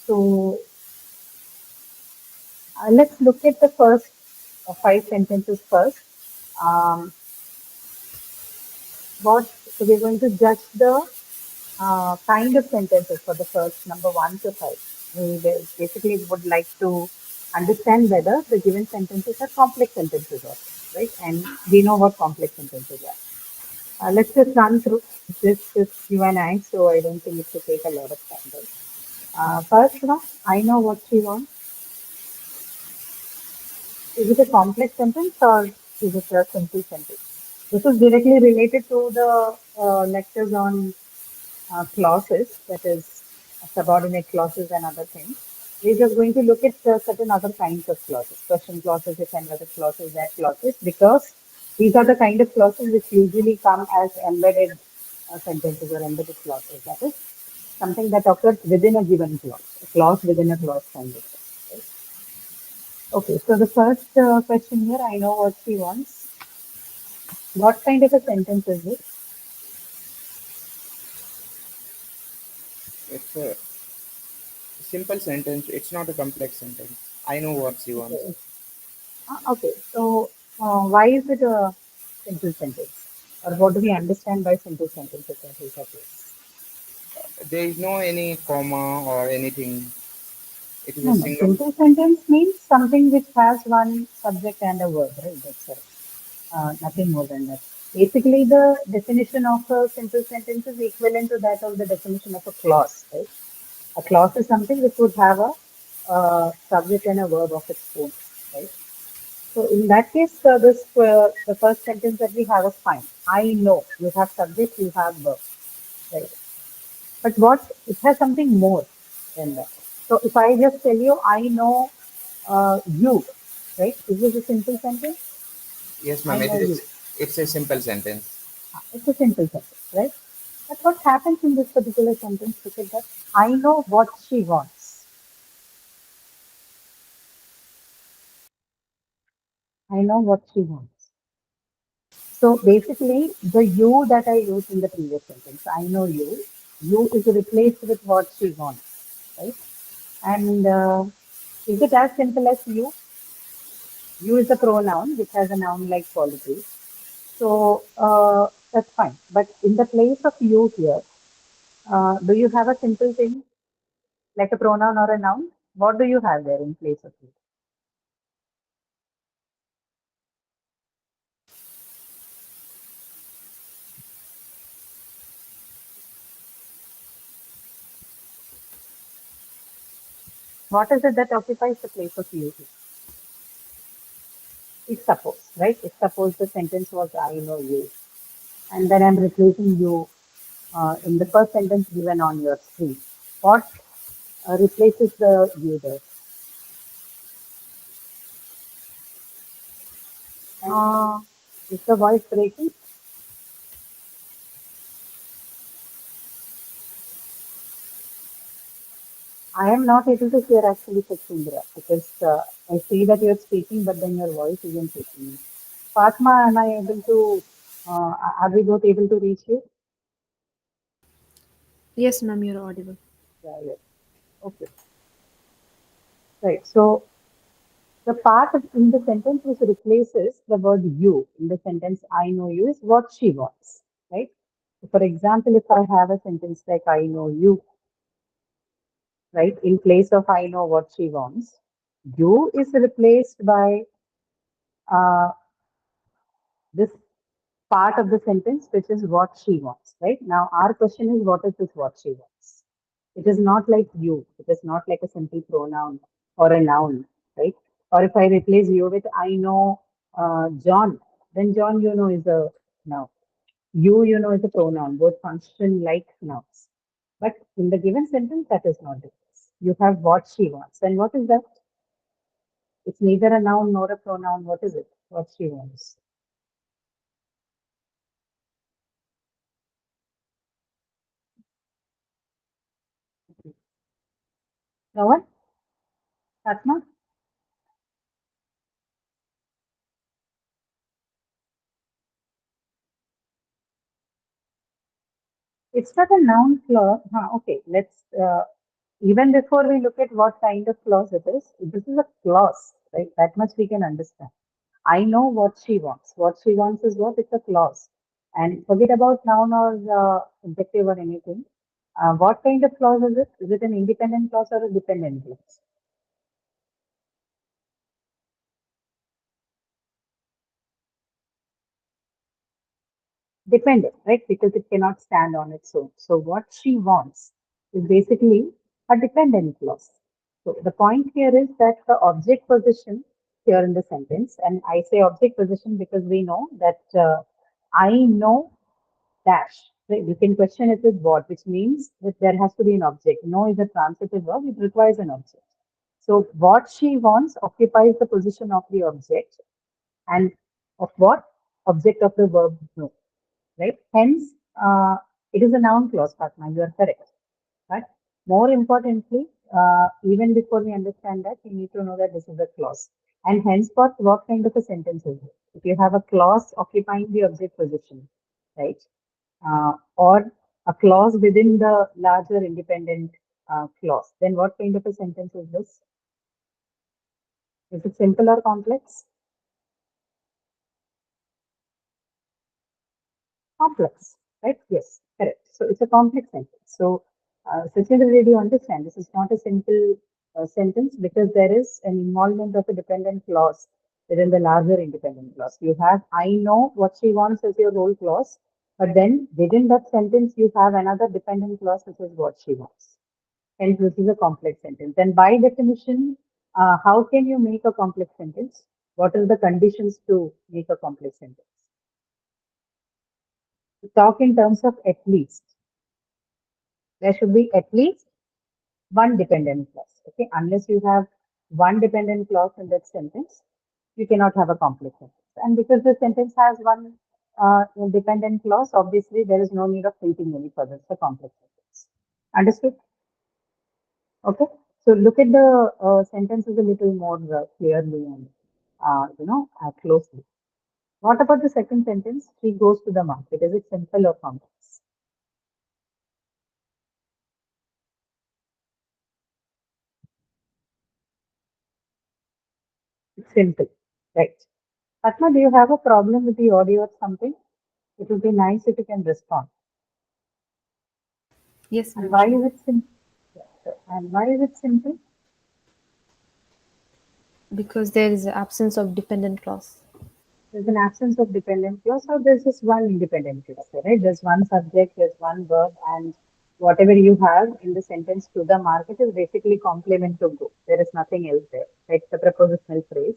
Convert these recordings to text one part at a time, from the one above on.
So let's look at the first five sentences first. Um, what so we're going to judge the kind of sentences for the first number one to five. Basically would like to understand whether the given sentences are complex sentences or not, right? And we know what complex sentences are. Let's just run through this just you and I, so I don't think it should take a lot of time. Right? First one, I know what she wants. Is it a complex sentence or is it a simple sentence? This is directly related to the lectures on clauses, that is subordinate clauses and other things. We're just going to look at certain other kinds of clauses, question clauses, if and whether clauses, that clauses, because these are the kind of clauses which usually come as embedded sentences or embedded clauses. That is something that occurs within a given clause, a clause within a clause kind of thing. Right? Okay, so the first question here, I know what she wants. What kind of a sentence is it? It's a simple sentence. It's not a complex sentence. I know what she wants. Okay, okay. So, why is it a simple sentence? Or what do we understand by simple sentences at least at least? There is no any comma or anything. It is No, a no. single. Simple sentence means something which has one subject and a verb, right? That's it. Nothing more than that. Basically, the definition of a simple sentence is equivalent to that of the definition of a clause, right? A clause is something which would have a subject and a verb of its own, right? So in that case, the first sentence that we have is fine. I know. You have subject, you have verb, right? But what it has something more than that. So if I just tell you, I know you, right? Is this a simple sentence? Yes, I ma'am. know you. It's a simple sentence. It's a simple sentence, right? But what happens in this particular sentence? Look at that. I know what she wants. I know what she wants. So basically, the you that I used in the previous sentence, I know you. You is replaced with what she wants, right? And is it as simple as you? You is a pronoun which has a noun-like quality. So that's fine. But in the place of you here, do you have a simple thing like a pronoun or a noun? What do you have there in place of you? What is it that occupies the place of you here? If suppose, right? If suppose the sentence was I know you, and then I'm replacing you in the first sentence given on your screen. What replaces the you there? Uh, is the voice breaking? I am not able to hear actually Sachindra because I see that you're speaking, but then your voice isn't reaching. Fatma, am I able to, are we both able to reach you? Yes, ma'am, you're audible. Yeah, yeah. Okay. Right. So the part in the sentence which replaces the word you in the sentence I know you is what she wants. Right. So for example, if I have a sentence like I know you, right, in place of I know what she wants, you is replaced by uh, this part of the sentence, which is what she wants, right? Now, our question is, what is this what she wants? It is not like you. It is not like a simple pronoun or a noun, right? Or if I replace you with I know John, then John, is a noun. You know, is a pronoun. Both function like nouns. But in the given sentence, that is not the case. You have what she wants. And what is that? It's neither a noun nor a pronoun. What is it? What she wants. No one? Fatma? It's not a noun clause. Huh, okay, let's. Even before we look at what kind of clause it is, this is a clause, right? That much we can understand. I know what she wants. What she wants is what? It's a clause. And forget about noun or adjective or anything. What kind of clause is it? Is it an independent clause or a dependent clause? Dependent, right? Because it cannot stand on its own. So what she wants is basically a dependent clause. So the point here is that the object position here in the sentence, and I say object position because we know that I know dash. Right? You can question it with what, which means that there has to be an object. No is a transitive verb, it requires an object. So what she wants occupies the position of the object and of what? Object of the verb no, right? Hence, it is a noun clause, Fatma, you are correct. But more importantly, even before we understand that, we need to know that this is a clause. And henceforth, what kind of a sentence is it? If you have a clause occupying the object position, right? Or a clause within the larger independent clause, then what kind of a sentence is this? Is it simple or complex? Complex, right? Yes, correct. So it's a complex sentence. So, Sachin, did you understand? This is not a simple sentence because there is an involvement of a dependent clause within the larger independent clause. You have, I know what she wants as your whole clause, but then within that sentence, you have another dependent clause, which is what she wants. Hence, this is a complex sentence. And by definition, how can you make a complex sentence? What are the conditions to make a complex sentence? To talk in terms of at least. There should be at least one dependent clause. Okay, unless you have one dependent clause in that sentence, you cannot have a complex sentence. And because the sentence has one dependent clause, obviously there is no need of thinking any further. It's a complex sentence. Understood? Okay. So look at the sentences a little more clearly and closely. What about the second sentence? She goes to the market. Is it simple or complex? It's simple, right? Atma, do you have a problem with the audio or something? It would be nice if you can respond. Yes, And ma'am, why sure. is it simple? Yeah, sure. And why is it simple? Because there is an absence of dependent clause. There's an absence of dependent clause, or there's just one independent clause, right? There's one subject, there's one verb, and whatever you have in the sentence to the market is basically complement to go. There is nothing else there. Right? The prepositional phrase,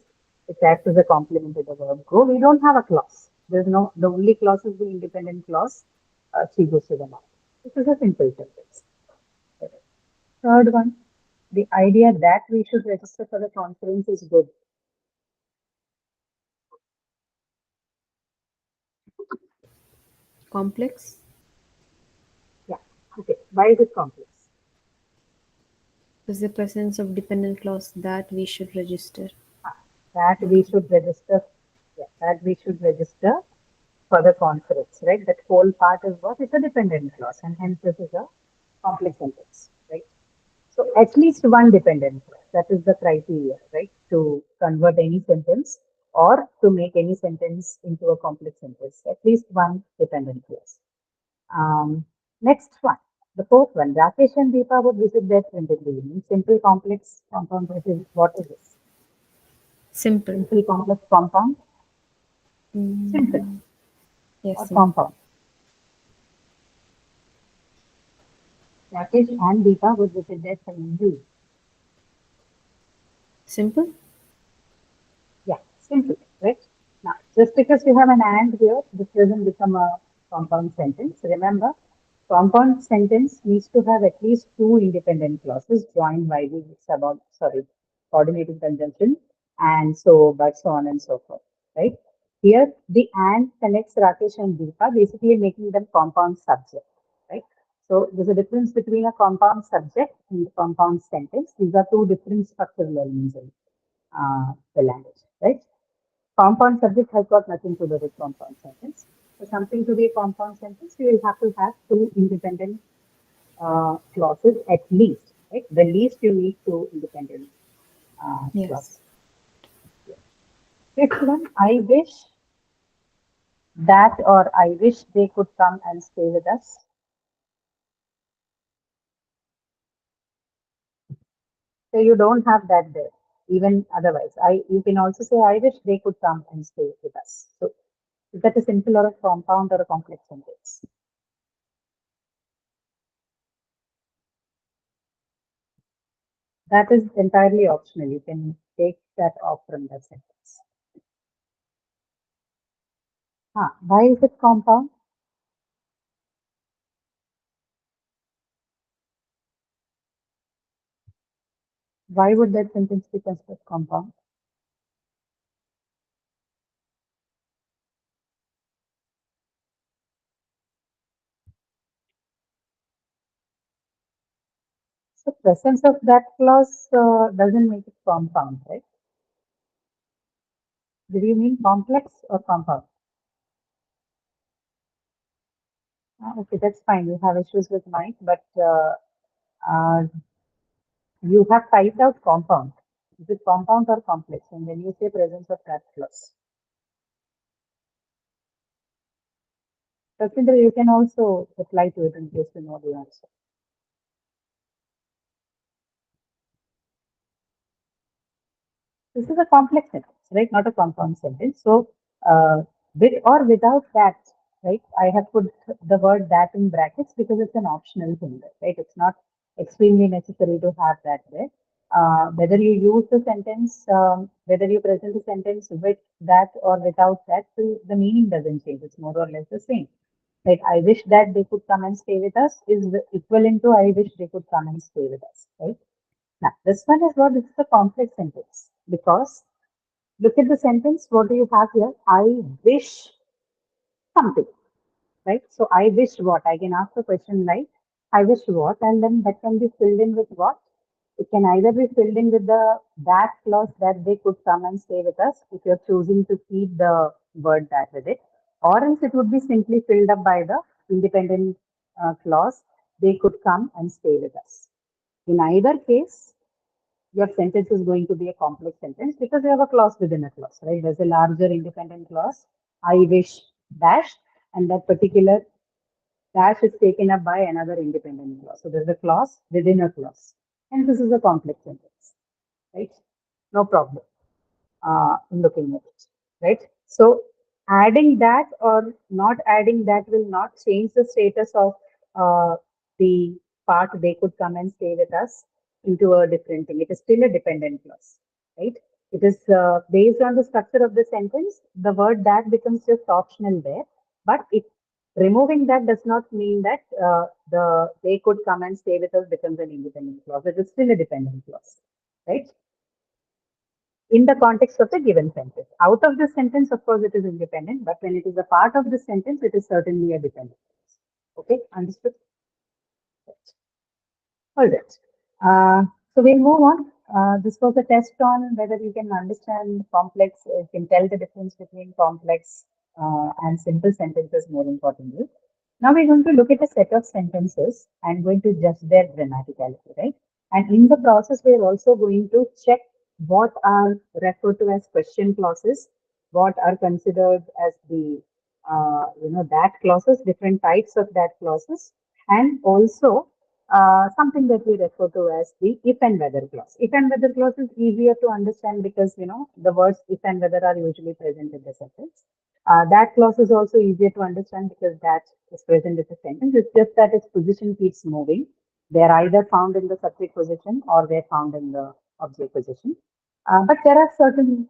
it acts as a complement to the verb go. We don't have a clause. There's no, the only clause is the independent clause. She goes to the market. This is a simple sentence. Third one, the idea that we should register for the conference is good. Complex. Yeah. Okay. Why is it complex? Is the presence of dependent clause that we should register. Ah, that we should register. Yeah, that we should register for the conference, right? That whole part is what? It's a dependent clause, and hence this is a complex sentence, right? So at least one dependent clause. That is the criteria, right? To convert any sentence or to make any sentence into a complex sentence. At least one dependent clause. Next one, the fourth one, Rakesh and Deepa would visit their friend in the evening. Simple, complex, compound, what is this? Simple. Simple, complex, compound, simple Mm, yes, or simple. compound. Rakesh and Deepa would visit their friend in the evening. Simple. Yeah, simple, right? Now, just because you have an and here, this doesn't become a compound sentence. Remember, compound sentence needs to have at least two independent clauses joined by the coordinating conjunction, and so on and so forth, right? Here, the and connects Rakesh and Deepa, basically making them compound subject, right? So there's a difference between a compound subject and a compound sentence. These are two different structural elements in the language, right? Compound subject has got nothing to do with compound sentence. For something to be a compound sentence, you will have to have two independent clauses at least. right? The least you need two independent Yes. clauses. Fifth one, I wish that or I wish they could come and stay with us. So you don't have that there. Even otherwise, you can also say I wish they could come and stay with us. So is that a simple or a compound or a complex sentence? That is entirely optional. You can take that off from the sentence. Why is it compound? Why would that sentence be considered compound? So presence of that clause doesn't make it compound, right? Do you mean complex or compound? Okay, that's fine. You have issues with mine, but uh, you have typed out compound. Is it compound or complex? And when you say presence of that clause, Satinder, you can also reply to it in case you know the answer. This is a complex sentence, right? Not a compound sentence. So, with or without that, right? I have put the word that in brackets because it's an optional thing, right? It's not extremely necessary to have that there. Whether you use the sentence, whether you present the sentence with that or without that, the meaning doesn't change. It's more or less the same. Like, I wish that they could come and stay with us is equivalent to I wish they could come and stay with us, right? Now, this one is what this is a complex sentence because look at the sentence. What do you have here? I wish something, right? So I wish what? I can ask the question like, I wish what? And then that can be filled in with what? It can either be filled in with the that clause that they could come and stay with us if you're choosing to keep the word that with it, or else it would be simply filled up by the independent clause they could come and stay with us. In either case, your sentence is going to be a complex sentence because you have a clause within a clause, right? There's a larger independent clause, I wish dash, and that particular dash is taken up by another independent clause. So there's a clause within a clause. And this is a complex sentence, right? No problem in looking at it, right? So adding that or not adding that will not change the status of the part they could come and stay with us into a different thing. It is still a dependent clause, right? It is based on the structure of the sentence. The word that becomes just optional there, but it removing that does not mean that they could come and stay with us becomes an independent clause. It is still a dependent clause, right? In the context of the given sentence. Out of the sentence, of course, it is independent, but when it is a part of the sentence, it is certainly a dependent. Okay, understood? All right. So we'll move on. This was a test on whether you can understand complex, you can tell the difference between complex and simple sentences more importantly. Now we're going to look at a set of sentences and going to judge their grammaticality, right? And in the process, we're also going to check what are referred to as question clauses, what are considered as the that clauses, different types of that clauses, and also something that we refer to as the if and whether clause. If and whether clause is easier to understand because the words if and whether are usually present in the sentence. That clause is also easier to understand because that is present in the sentence. It's just that its position keeps moving. They're either found in the subject position or they're found in the object position. But there are certain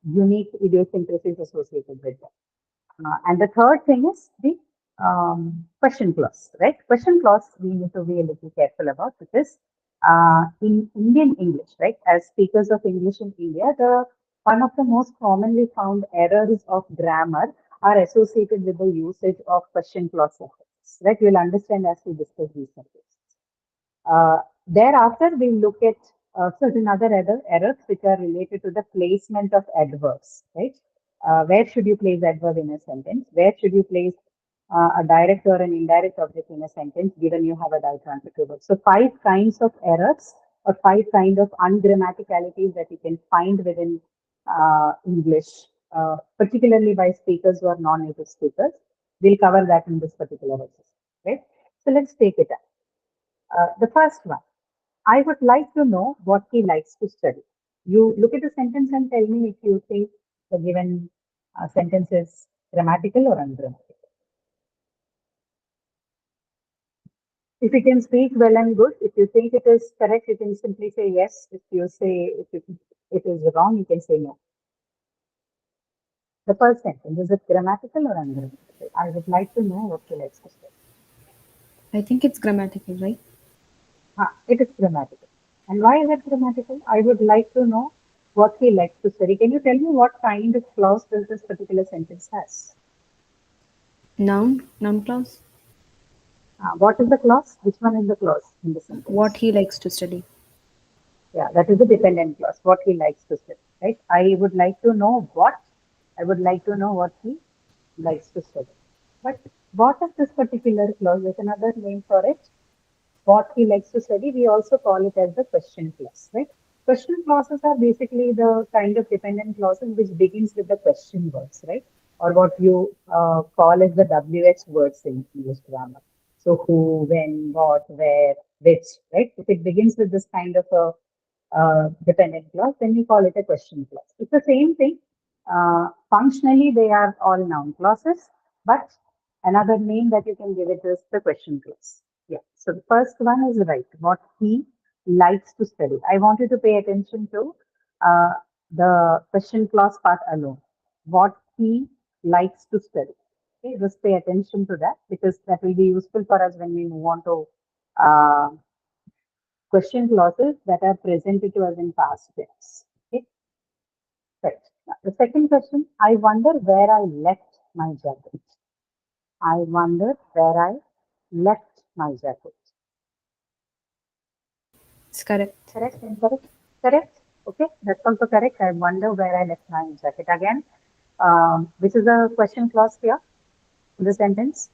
unique idiosyncrasies associated with them. And the third thing is the question clause, right? Question clause we need to be a little careful about because in Indian English, right, as speakers of English in India, the one of the most commonly found errors of grammar are associated with the usage of question clause sentences, right? You'll understand as we discuss these sentences. Thereafter, we look at certain other errors which are related to the placement of adverbs, right? Where should you place adverb in a sentence? Where should you place a direct or an indirect object in a sentence, given you have a ditransitive verb. So five kinds of errors or five kind of ungrammaticalities that you can find within English, particularly by speakers who are non-native speakers. We'll cover that in this particular exercise. Right? So let's take it up. The first one, I would like to know what he likes to study. You look at the sentence and tell me if you think the given sentence is grammatical or ungrammatical. If you can speak well and good, if you think it is correct, you can simply say yes. If you say it is wrong, you can say no. The first sentence, is it grammatical or ungrammatical? I would like to know what he likes to study. I think it's grammatical, right? It is grammatical. And why is it grammatical? I would like to know what he likes to study. Can you tell me what kind of clause does this particular sentence has? Noun clause. What is the clause? Which one is the clause in the sentence? What he likes to study. Yeah, that is the dependent clause, what he likes to study, right? I would like to know what, I would like to know what he likes to study. But what is this particular clause? There's another name for it. What he likes to study, we also call it as the question clause, right? Question clauses are basically the kind of dependent clauses which begins with the question words, right? Or what you call as the WH words in English grammar. So who, when, what, where, which, right? If it begins with this kind of a dependent clause, then we call it a question clause. It's the same thing. Functionally, they are all noun clauses, but another name that you can give it is the question clause. Yeah. So the first one is right. What he likes to study. I want you to pay attention to uh, the question clause part alone. What he likes to study. Okay, just pay attention to that because that will be useful for us when we move on to uh, question clauses that are presented to us in past tense. Okay, right. Now, the second question, I wonder where I left my jacket. I wonder where I left my jacket. It's correct. Correct, incorrect? Correct. Okay, that's also correct. I wonder where I left my jacket. Again, this is a question clause here in the sentence.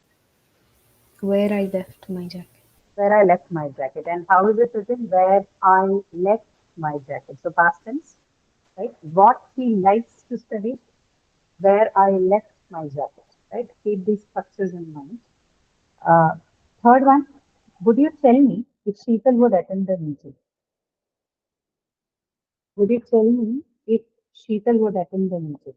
Where I left my jacket. Where I left my jacket. And how is it written? Where I left my jacket. So past tense, right? What he likes to study, where I left my jacket, right? Keep these structures in mind. Uh, Third one, would you tell me if Sheetal would attend the meeting? Would you tell me if Sheetal would attend the meeting?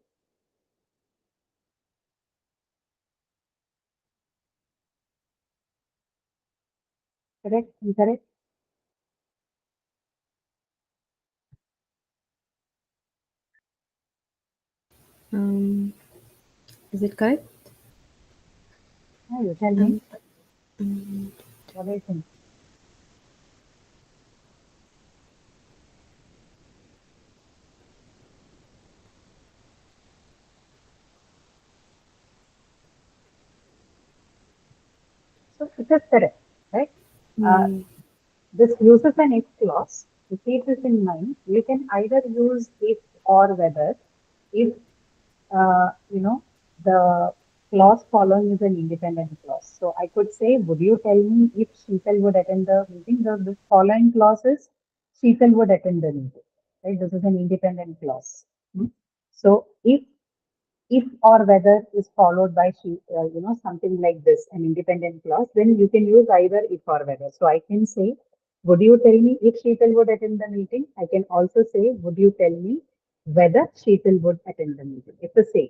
Correct? Incorrect? Um, is it correct? Yeah, you tell me. Um, um, What do you think? So it is correct, right? Uh, mm, this uses an if clause. To keep this in mind, you can either use if or whether if the clause following is an independent clause. So I could say, would you tell me if Sheetal would attend the meeting? The following clause is Sheetal would attend the meeting, right? This is an independent clause. Hmm. So if or whether is followed by something like this, an independent clause, then you can use either if or whether. So I can say, would you tell me if Sheetal would attend the meeting? I can also say, would you tell me whether Sheetal would attend the meeting? It's the same.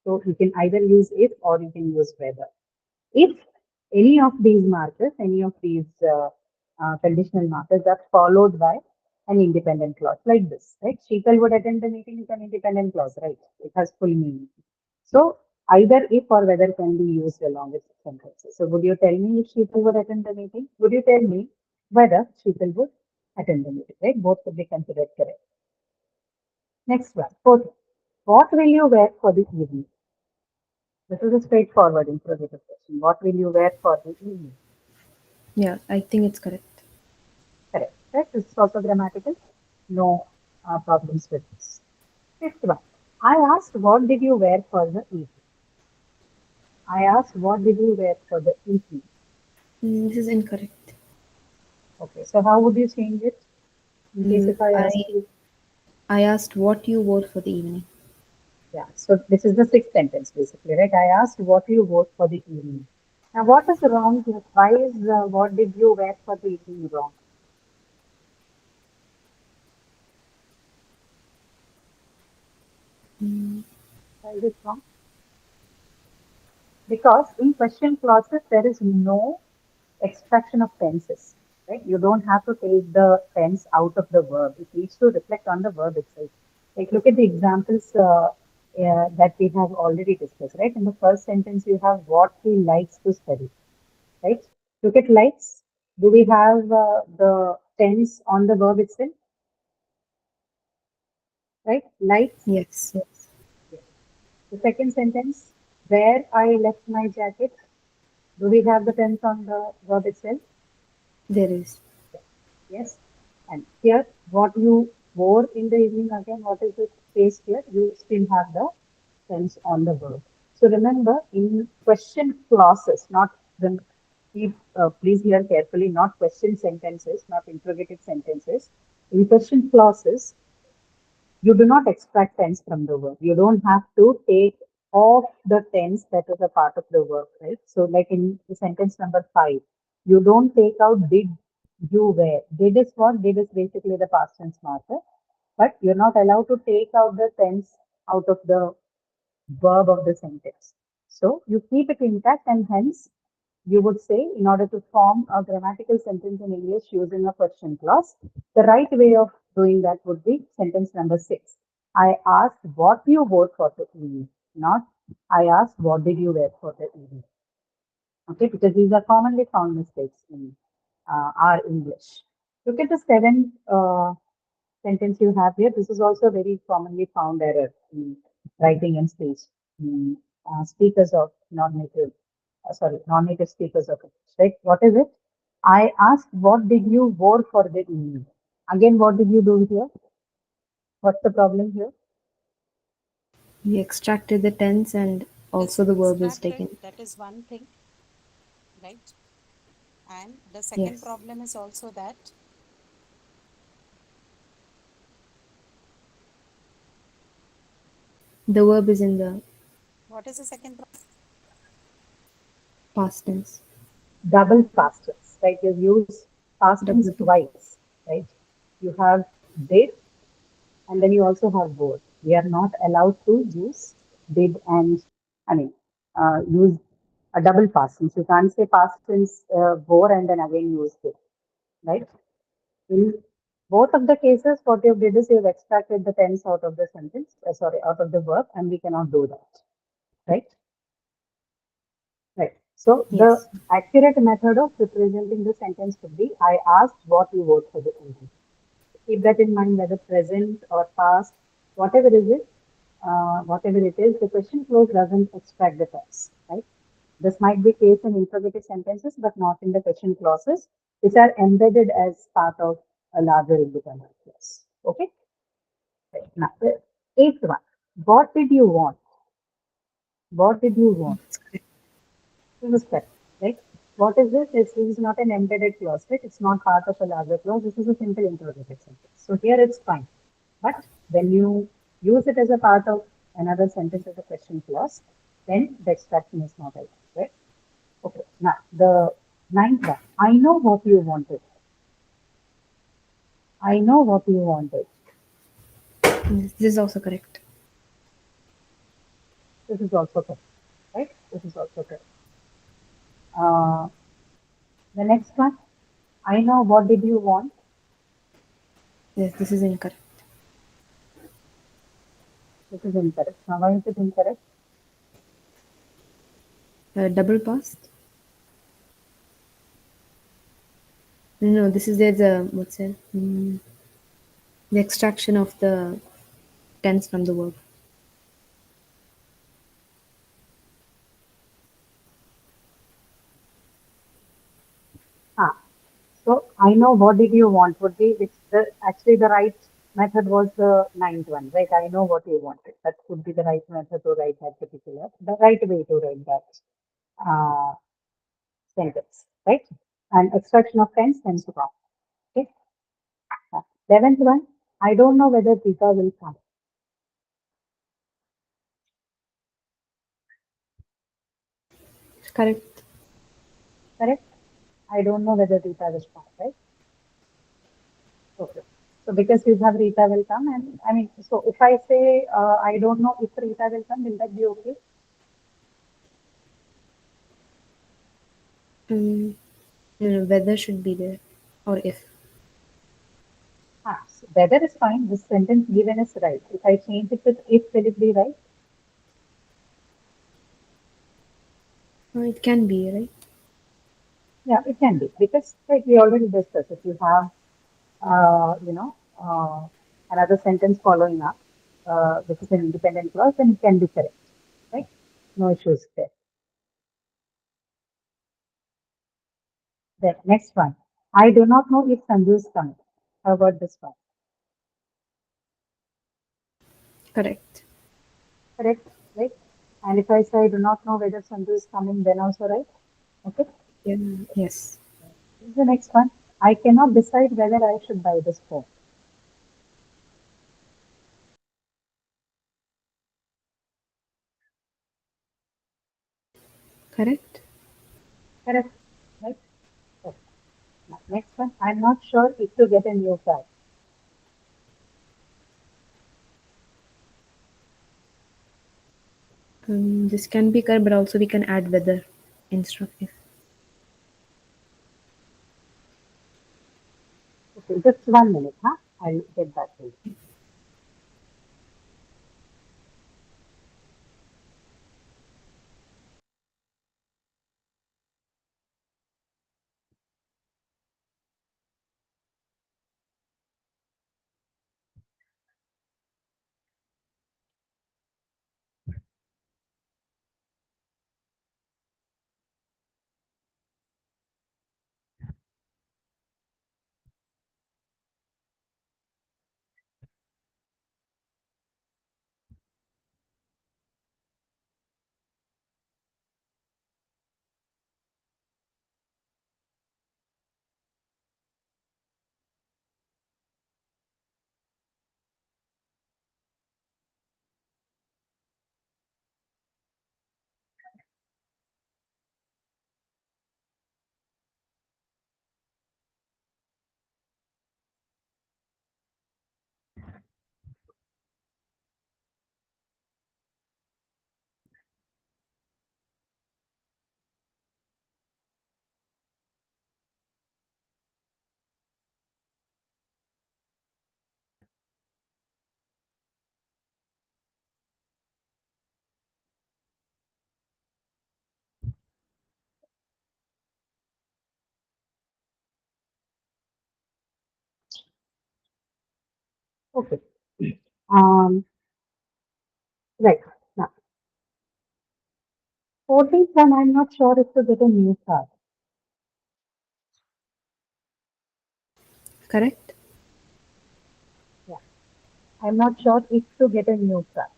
So you can either use if or you can use whether. If any of these markers, any of these conditional markers are followed by an independent clause like this, right? Sheetal would attend the meeting is an independent clause, right? It has full meaning. So either if or whether can be used along with sentences. So would you tell me if Sheetal would attend the meeting? Would you tell me whether Sheetal would attend the meeting, right? Both could be considered correct. Next one, fourth. What will you wear for the evening? This is a straightforward interrogative question. What will you wear for the evening? yeah, I think it's correct. Correct. Right? This is also grammatical. No problems with this. Fifth one. I asked, what did you wear for the evening? I asked, what did you wear for the evening? This is incorrect. Okay, so how would you change it in case Mm, if I ask I you? I asked what you wore for the evening. Yeah, so this is the sixth sentence basically, right? I asked what you wore for the evening. Now, what is wrong here? Why is what did you wear for the evening wrong? Mm, Why is it wrong? Because in question clauses, there is no extraction of tenses, right? You don't have to take the tense out of the verb. It needs to reflect on the verb itself. Like, look at the examples that we have already discussed, right? In the first sentence, you have what he likes to study, right? Look at likes. Do we have the tense on the verb itself, right? Likes. yes, yes, Yes. The second sentence, where I left my jacket. Do we have the tense on the verb itself? there is. Yes. And here, what you wore in the evening again, what is the case here? You still have the tense on the verb. So remember, in question clauses, not the please hear carefully, not question sentences, not interrogative sentences. In question clauses, you do not extract tense from the verb. You don't have to take off the tense that is a part of the verb, right? So, like in the sentence number 5, you don't take out did you wear. Did is what? Did is basically the past tense marker, but you're not allowed to take out the tense out of the verb of the sentence. So, you keep it intact, and hence you would say, in order to form a grammatical sentence in English using a question clause, the right way of doing that would be sentence number 6. I asked what you wore for the evening, not I asked what did you wear for the evening. Okay, because these are commonly found mistakes in our English. Look at the seventh sentence you have here. This is also a very commonly found error in writing and speech. Speakers of non-native speakers of English, right? What is it? I asked, what did you wore for the evening? Again, what did you do here? What's the problem here? We extracted the tense and also the verb is Distracted, taken. that is one thing, right? And the second Yes, problem is also that the verb is in the what is the second problem? past tense. Double past tense, right? You use past tense W. twice, right? You have did and then you also have wore. We are not allowed to use did and, I mean, use a double past tense. You can't say past tense wore and then again use did, right? In both of the cases, what you did is you've extracted the tense out of the sentence, sorry, out of the verb, and we cannot do that, right? Right. So the Yes. accurate method of representing the sentence would be, I asked what you wrote for the evening. Keep that in mind, whether present or past, whatever is it, whatever it is, the question clause doesn't extract the tense, right? This might be case in interrogative sentences, but not in the question clauses, which are embedded as part of a larger independent clause. Okay. Right. Now, the eighth one. What did you want? What did you want? That's correct. This is correct, right? What is this? This is not an embedded clause, right? It's not part of a larger clause. This is a simple interrogative sentence. So here it's fine. But when you use it as a part of another sentence as a question clause, then the extraction is not allowed, right? Okay. Now the ninth one. I know what you wanted. I know what you wanted. This is also correct. This is also correct, right? This is also correct. Uh, the next one. I know what did you want. Yes, this is incorrect. This is incorrect. Now why is it incorrect? Double past. No, this is there's a what's it? The extraction of the tense from the verb. Ah, so I know what did you want would be it's actually the right Method was the ninth one, right? I know what you wanted. That could be the right method to write that particular, the right way to write that uh, sentence, right? And extraction of friends, hence wrong. Okay. 11th one, I don't know whether Rita will come. Correct. Correct? I don't know whether Rita will come, right? Okay. So because you have Rita will come, and I mean, so if I say I don't know if Rita will come, will that be okay? Um, no, no, whether should be there, or if. So whether is fine. This sentence given is right. If I change it with if, will it be right? It can be, right? Yeah, it can be because like we already discussed. If you have another sentence following up, which is an independent clause, then it can be correct, right? No issues there. The next one. I do not know if Sanju is coming. How about this one? Correct. Correct, right? And if I say I do not know whether Sanju is coming, then also right? Okay. Yeah. Yes. This is the next one. I cannot decide whether I should buy this phone. Correct. Correct, right? Okay. Now, next one. I'm not sure if to get a new car. This can be correct, but also we can add whether instead of if. Okay, just 1 minute, huh? I'll get back to you. Okay. Um, right. Now, 14th one, I'm not sure if to get a new car. Correct. Yeah. I'm not sure if to get a new car.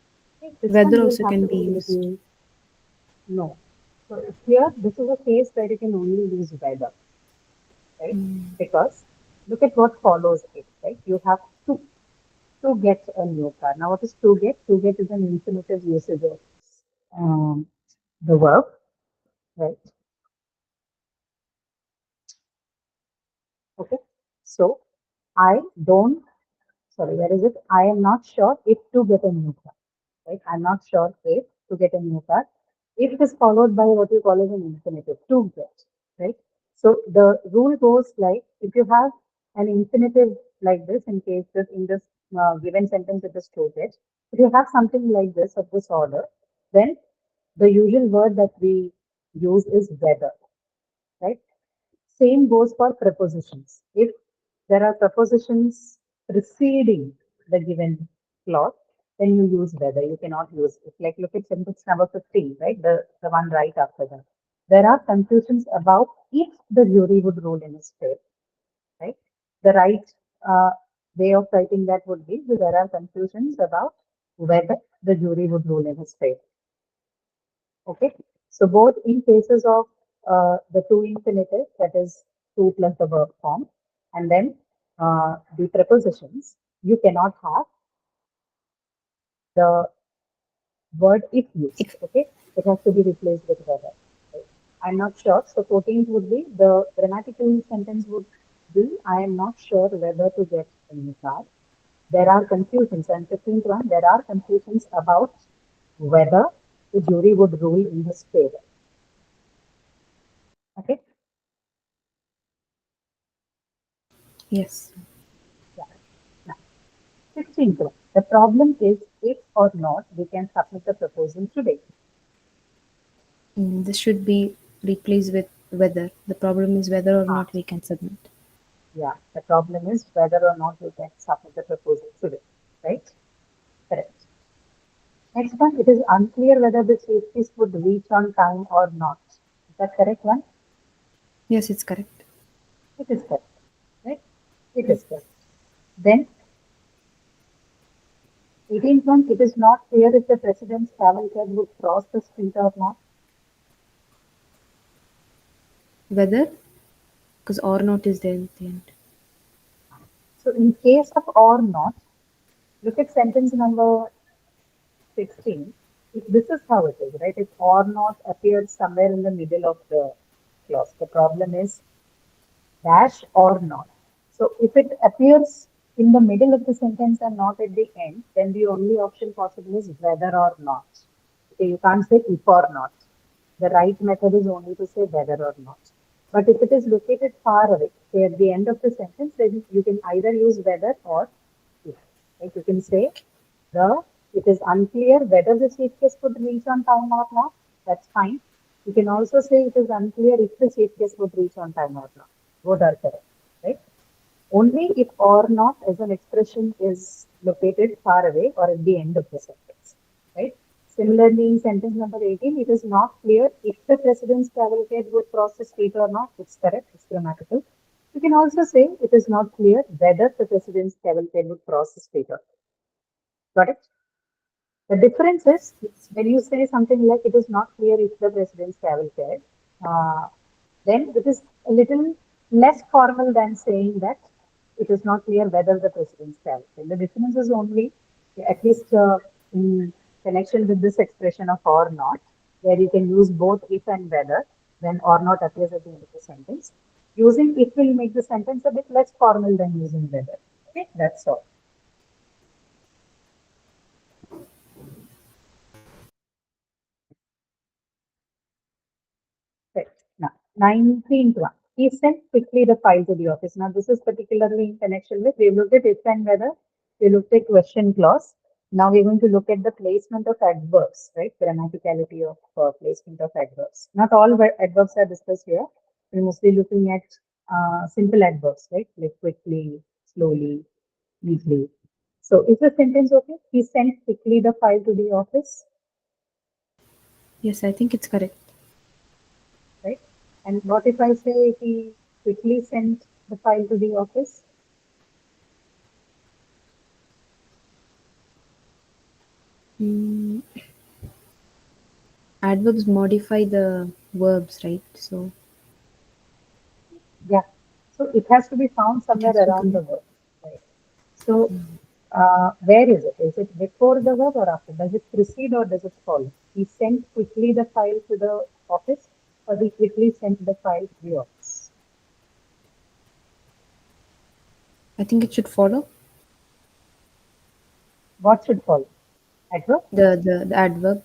Okay, this one Whether you will also have can to be be used. little no. So here, this is a case where you can only use whether, right? Because look at what follows it, right? You have to get a new car. Now, what is to get? To get is an infinitive usage of um, the verb, right? Okay. So I don't, sorry, where is it? I am not sure if to get a new car, right? I'm not sure if to get a new car. If it is followed by what you call as an infinitive, to get, right? So the rule goes like if you have an infinitive like this, in case this in this given sentence it is to get, if you have something like this of this order, then the usual word that we use is whether, right? Same goes for prepositions. If there are prepositions preceding the given clause, then you use whether. You cannot use it. Like look at sentence number 15, right? The one right after that. There are confusions about if the jury would rule in his favor, right? The right uh, way of writing that would be there are confusions about whether the jury would rule in his favor. Okay, so both in cases of the two infinitive, that is two plus the verb form, and then the prepositions, you cannot have the word if used. If Okay, it has to be replaced with whether. Right? I'm not sure. So 14th would be the grammatical sentence would be I am not sure whether to get a new car. There are confusions, and 15th one there are confusions about whether the jury would rule in his favor. Okay. yes, Yeah. Now, 16th one. The problem is if or not we can submit the proposal today. this should be replaced with whether. The problem is whether or Ah, not we can submit. yeah. The problem is whether or not we can submit the proposal today. Right? Correct. Next one, it is unclear whether the chief would reach on time or not. Is that correct one? Yes, it's correct. It is correct. Right? It is correct. Then 18th one, it is not clear if the president's cavalcade would cross the street or not. Whether, because or not is there at the end. So in case of or not, look at sentence number 16. If this is how it is, right? If or not appears somewhere in the middle of the clause, the problem is dash or not. So if it appears in the middle of the sentence and not at the end, then the only option possible is whether or not. Okay, you can't say if or not. The right method is only to say whether or not. But if it is located far away, say at the end of the sentence, then you can either use whether or if. Right? You can say the it is unclear whether the chief guest would reach on time or not. That's fine. You can also say it is unclear if the chief guest would reach on time or not. Both are correct, right? Only if or not as an expression is located far away or at the end of the sentence, right? Similarly, in sentence number 18, it is not clear if the president's cavalcade would cross the street or not. It's correct, it's grammatical. You can also say it is not clear whether the president's cavalcade would cross the street or not. Got it? The difference is when you say something like it is not clear if the president's cavalcade, uh, then it is a little less formal than saying that it is not clear whether the president's cavalcade. The difference is only, at least in connection with this expression of or not, where you can use both if and whether when or not appears at the end of the sentence. Using if will make the sentence a bit less formal than using whether. Okay, that's all. Right. Now, 19th one. He sent quickly the file to the office. Now, this is particularly in connection with, we looked at if and whether, we looked at question clause. Now, we're going to look at the placement of adverbs, right? Grammaticality of placement of adverbs. Not all adverbs are discussed here. We're mostly looking at simple adverbs, right? Like quickly, slowly, neatly. So, is the sentence okay? He sent quickly the file to the office, Yes, I think it's correct. right? And what if I say he quickly sent the file to the office? Mm, adverbs modify the verbs, right? So Yeah. So it has to be found it somewhere has to around come. the verb, right? So where is it? Is it before the verb or after? Does it precede or does it follow? He sent quickly the file to the office, or he quickly sent the file to the office? I think it should follow What should follow? Adverb? the adverb.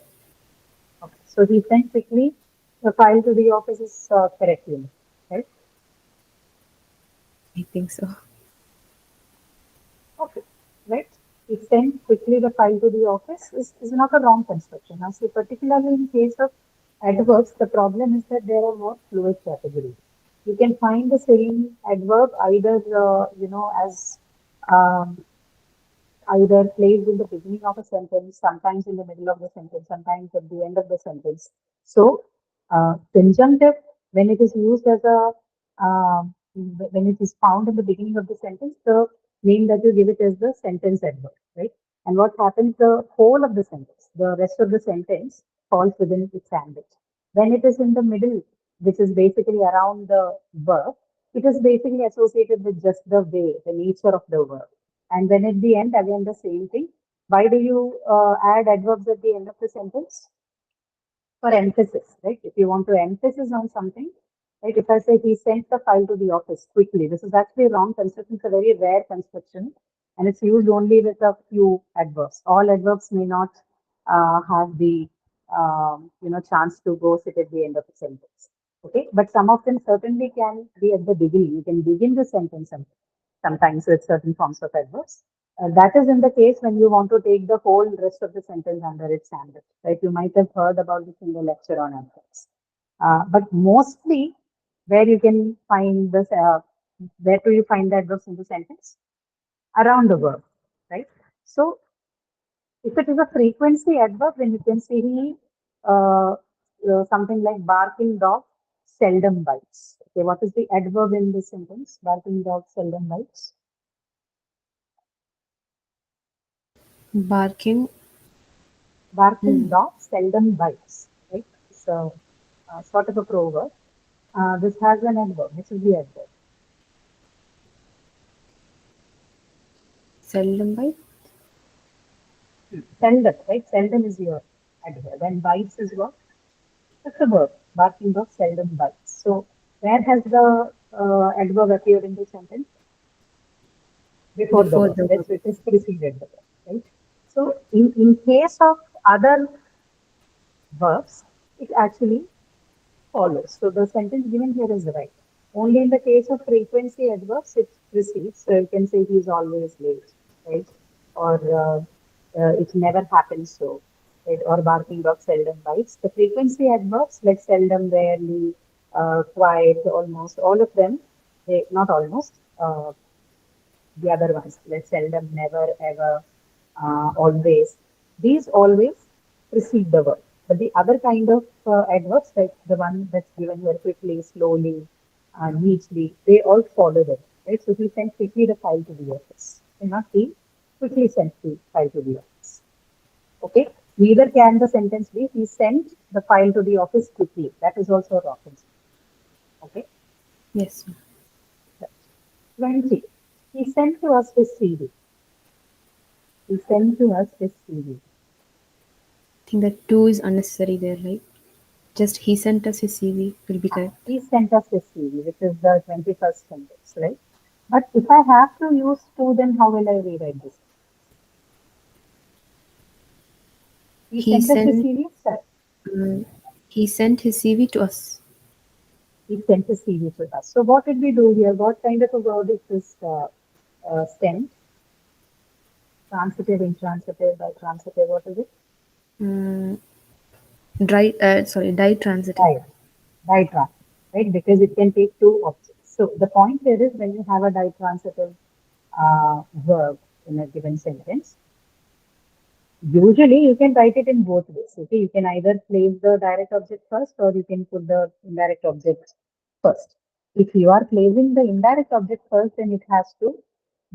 Okay. So he sent quickly the file to the office is correct, right? I think so. Okay, right. He sent quickly the file to the office is not a wrong construction. Now, see, particularly in case of adverbs, the problem is that there are more fluid categories. You can find the same adverb either, as um, either placed in the beginning of a sentence, sometimes in the middle of the sentence, sometimes at the end of the sentence. So, conjunctive, when it is used as a, when it is found in the beginning of the sentence, the name that you give it as the sentence adverb, right? And what happens, the whole of the sentence, the rest of the sentence falls within its ambit. When it is in the middle, which is basically around the verb, it is basically associated with just the way, the nature of the verb. And when at the end, again, the same thing. Why do you add adverbs at the end of the sentence? For emphasis, right? If you want to emphasis on something, right? If I say he sent the file to the office quickly, this is actually a wrong construction. It's a very rare construction, and it's used only with a few adverbs. All adverbs may not have the chance to go sit at the end of a sentence. Okay, but some of them certainly can be at the beginning. You can begin the sentence sometimes with certain forms of adverbs. That is in the case when you want to take the whole rest of the sentence under its ambit, right? You might have heard about this in the lecture on adverbs. But mostly, where you can find this, where do you find the adverbs in the sentence? Around the verb, right? So, if it is a frequency adverb, then you can say something like barking dog seldom bites. Okay, what is the adverb in this sentence? Barking dog seldom bites. Barking. Barking dog seldom bites, right? So, sort of a proverb. This has an adverb. This is the adverb. Seldom bite. Seldom, right? Seldom is your adverb. And bites is what? It's a verb. Barking dog seldom bites. So, where has the adverb appeared in the sentence? Before the Before verb. the That's verb. it is preceded the verb, right? So, in case of other verbs, it actually follows. So the sentence given here is right. Only in the case of frequency adverbs, it precedes. So you can say he is always late, right? Or it never happens so, right? Or barking dog seldom bites. The frequency adverbs like seldom, rarely, quiet, almost, all of them, they not almost, the other ones, like seldom, never, ever, always. These always precede the verb. But the other kind of adverbs, like the one that's given here quickly, slowly, neatly, they all follow them. Right? So he sent quickly the file to the office. And not he quickly sent the file to the office. Okay? Neither can the sentence be he sent the file to the office quickly. That is also wrong. Okay? Yes. 20. He sent to us his CV. He sent to us his CV. I think that two is unnecessary there, right? Just he sent us his CV will be correct. He sent us his CV, which is the 21st sentence, right? But if I have to use to, then how will I rewrite this? He He sent us his sent CV, sir. he sent his CV to us. He sent his CV to us. So what did we do here? What kind of a word is this sent? Transitive, intransitive, bitransitive, what is it? Ditransitive. Ditransitive, right? Because it can take two objects. So the point here is when you have a ditransitive verb in a given sentence, usually you can write it in both ways. Okay, you can either place the direct object first or you can put the indirect object first. If you are placing the indirect object first, then it has to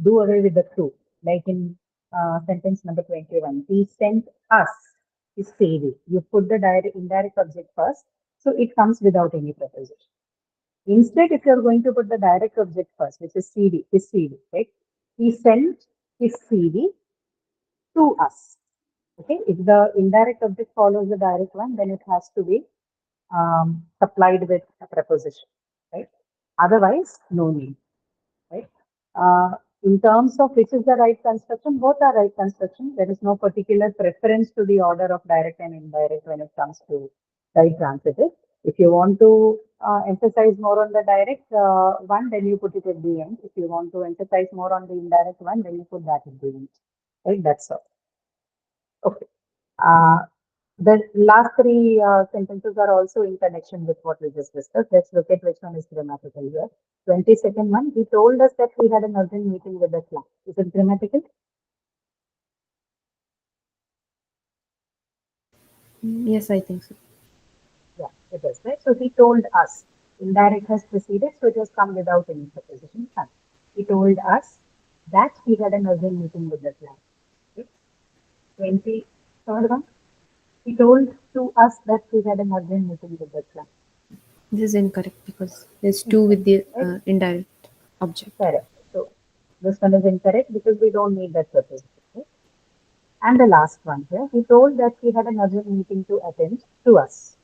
do away with the to. Like in sentence number 21, he sent us his CV. You put the indirect object first, so it comes without any preposition. Instead, if you're going to put the direct object first, which is CV, his CV, right? He sent his CV to us. Okay, if the indirect object follows the direct one, then it has to be supplied with a preposition, right? Otherwise, no need, right? In terms of which is the right construction, both are right construction. There is no particular preference to the order of direct and indirect when it comes to right transitive. If you want to emphasize more on the direct one, then you put it at the end. If you want to emphasize more on the indirect one, then you put that at the end, right? That's all. Okay. Uh, the last three sentences are also in connection with what we just discussed. Let's look at which one is grammatical here. 22nd one, he told us that he had an urgent meeting with the client. Is it grammatical? Yes, I think so. Yeah, it is, right? So he told us. Indirect has preceded, so it has come without any preposition. He told us that he had an urgent meeting with the client. Okay. 23rd one, he told to us that he had an urgent meeting with the client. This is incorrect because there's two with the Right? indirect object. Correct. So this one is incorrect because we don't need that preposition. Right? And the last one here, he told that he had an urgent meeting to attend to us.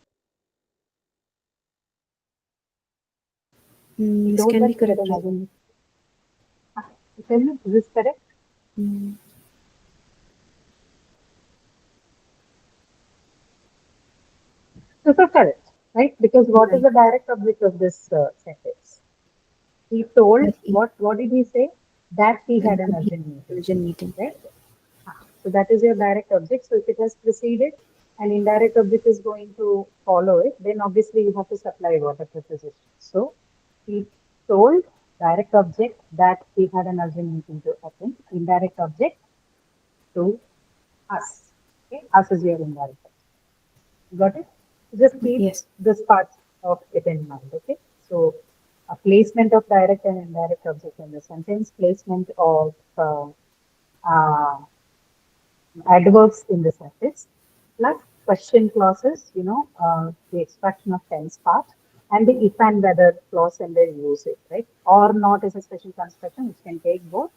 He This told can that be he had correct, an right? urgent. Tell me, is this correct? Mm, This is correct, right? Because what is right. the direct object of this sentence? He told That he what did he say? That he had an that he urgent meeting, urgent meeting. right? So that is your direct object. So if it has preceded, an indirect object is going to follow it, then obviously you have to supply what a preposition. So he told direct object that he had an urgent meeting to attend. Indirect object to us. Okay, us is your indirect object. Got it? Just keep Yes. this part of it in mind. Okay. So a placement of direct and indirect object in the sentence, placement of uh, adverbs in the sentence, plus question clauses, the extraction of tense part, and the if and whether clause and their usage, right? Or not is a special construction which can take both,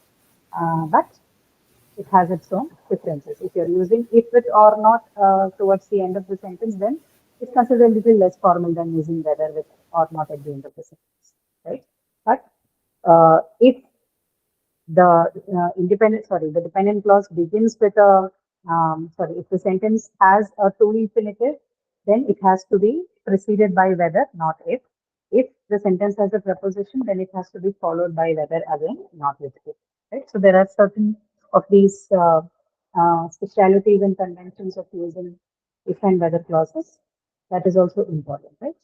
but it has its own differences. If you're using if it or not towards the end of the sentence, then it's considered a little less formal than using whether with or not at the end of the sentence, right? But if the dependent clause begins with if the sentence has a to infinitive, then it has to be preceded by whether, not if. If the sentence has a preposition, then it has to be followed by whether again, not with if. Right? So there are certain of these specialities and conventions of using if and whether clauses. That is also important, right?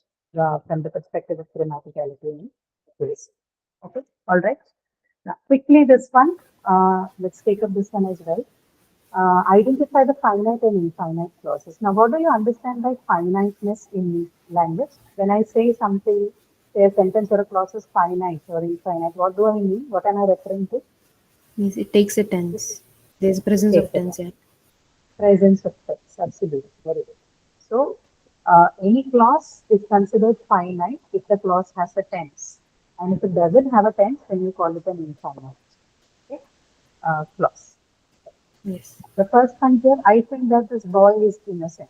From the perspective of grammaticality and case. Okay, all right. Now, quickly, this one, let's take up this one as well. Identify the finite and infinite clauses. Now, what do you understand by finiteness in language? When I say something, say a sentence or a clause is finite or infinite, what do I mean? What am I referring to? Means it takes a tense. There's It presence takes of a time. tense here. Presence of text, absolutely, very good. So, any clause is considered finite if the clause has a tense. And if it doesn't have a tense, then you call it an infinite, okay, clause. Yes. The first one here, I think that this boy is innocent.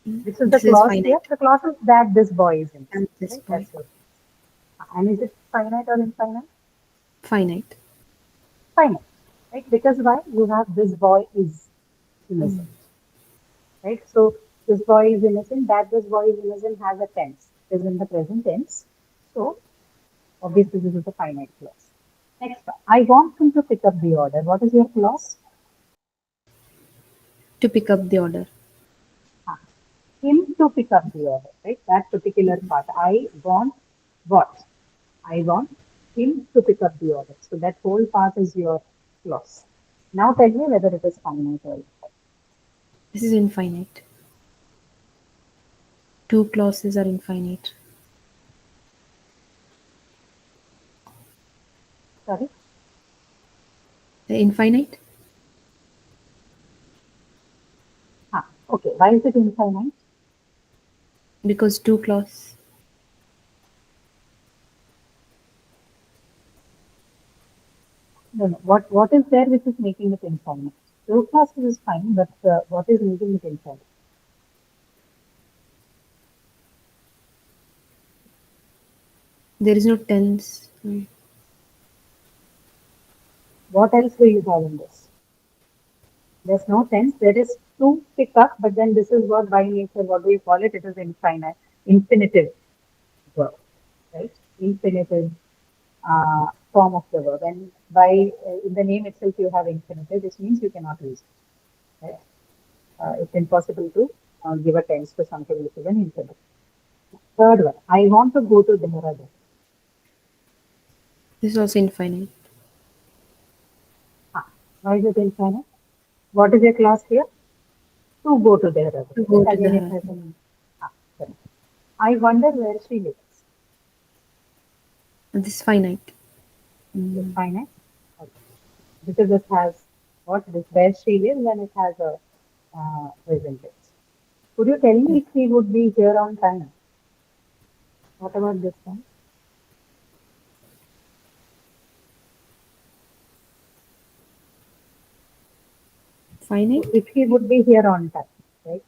This is the This is clause here. finite. The clause is that this boy is innocent. And this Right? boy. That's it. And is it finite or infinite? Finite. Finite. Right? Because why? You have this boy is innocent. Right? So this boy is innocent, that this boy is innocent has a tense. It is in the present tense. So obviously this is a finite clause. Next one. I want him to pick up the order. What is your clause? To pick up the order. Him to pick up the order, right? That particular part. I want what? I want him to pick up the order. So that whole part is your clause. Now tell me whether it is finite or infinite. This is infinite. Two clauses are infinite. Sorry? Infinite? Okay. Why is it infinite? Because two clause. No, no. What is there which is making it infinite? Two clauses is fine, but what is making it infinite? There is no tense. What else do you have in this? There's no tense. There is to pick up, but then this is what by nature, what do you call it? It is infinite, infinitive verb, right? Infinitive form of the verb. And by in the name itself, you have infinitive, which means you cannot use it. Right? It's impossible to give a tense to something which is an infinitive. Third one, I want to go to Dehradun. This is also infinite. Why is it infinite? What is your class here? To go to Dehradun. To go to Again, it the has an. Correct. I wonder where she lives. this is finite. It's finite. Okay. Because this has what this where she lives and it has a present tense. Could you tell me if he would be here on time? What about this one? Finite. If he would be here on time, right?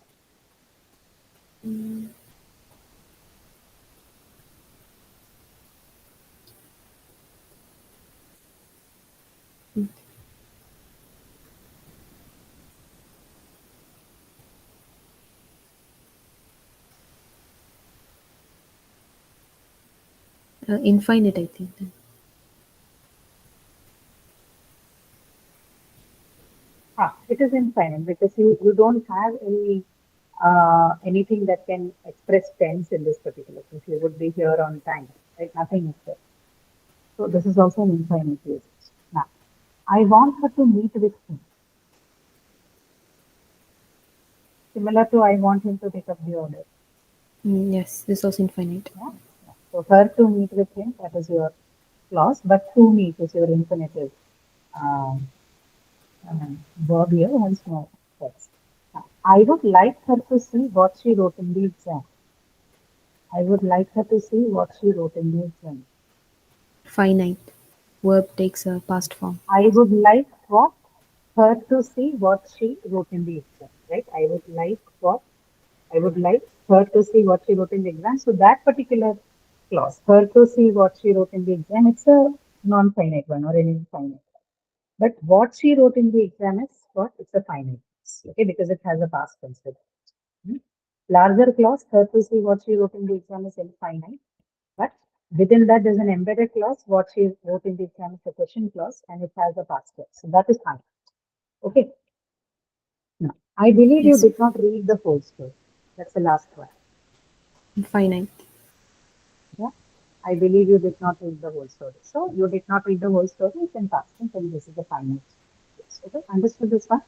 Infinite, I think. Then. It is infinite because you don't have anything that can express tense in this particular case. You would be here on time, right? Nothing is there. So this is also an infinite usage. Now, I want her to meet with him. Similar to I want him to pick up the order. Yes, this was infinite. Yeah? Yeah. So her to meet with him, that is your clause, but to meet is your infinitive um, verb here, hence no text. Now, I would like her to see what she wrote in the exam. I would like her to see what she wrote in the exam. Finite. Verb takes a past form. I would like what her to see what she wrote in the exam, right? I would like what I would like her to see what she wrote in the exam. So that particular clause, her to see what she wrote in the exam, it's a non-finite one or an infinite. But what she wrote in the exam is what? It's a finite. Okay, because it has a past tense with it. Hmm? Larger clause, her to see what she wrote in the exam is infinite. But within that, there's an embedded clause. What she wrote in the exam is a question clause and it has a past tense. So that is fine. Okay. Now, I believe you Yes. did not read the whole story. That's the last one. Infinite. Yeah. I believe you did not read the whole story. So you did not read the whole story. It's in past tense and this is the final. Yes. Okay. Understood this one?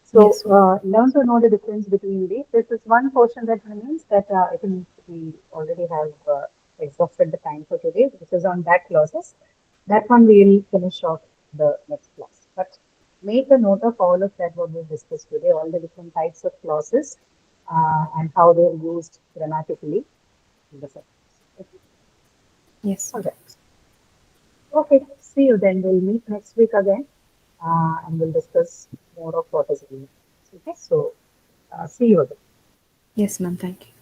So Yes. learn to know the difference between these. This is one portion that remains that I think we already have exhausted the time for today. This is on that clauses. That one we will finish off the next class. But make a note of all of that what we discussed today, all the different types of clauses and how they're used grammatically in the sentence. Okay. Yes. All right. Okay. See you then. We'll meet next week again and we'll discuss more of what is in it. Okay. So see you again. Yes, ma'am. Thank you.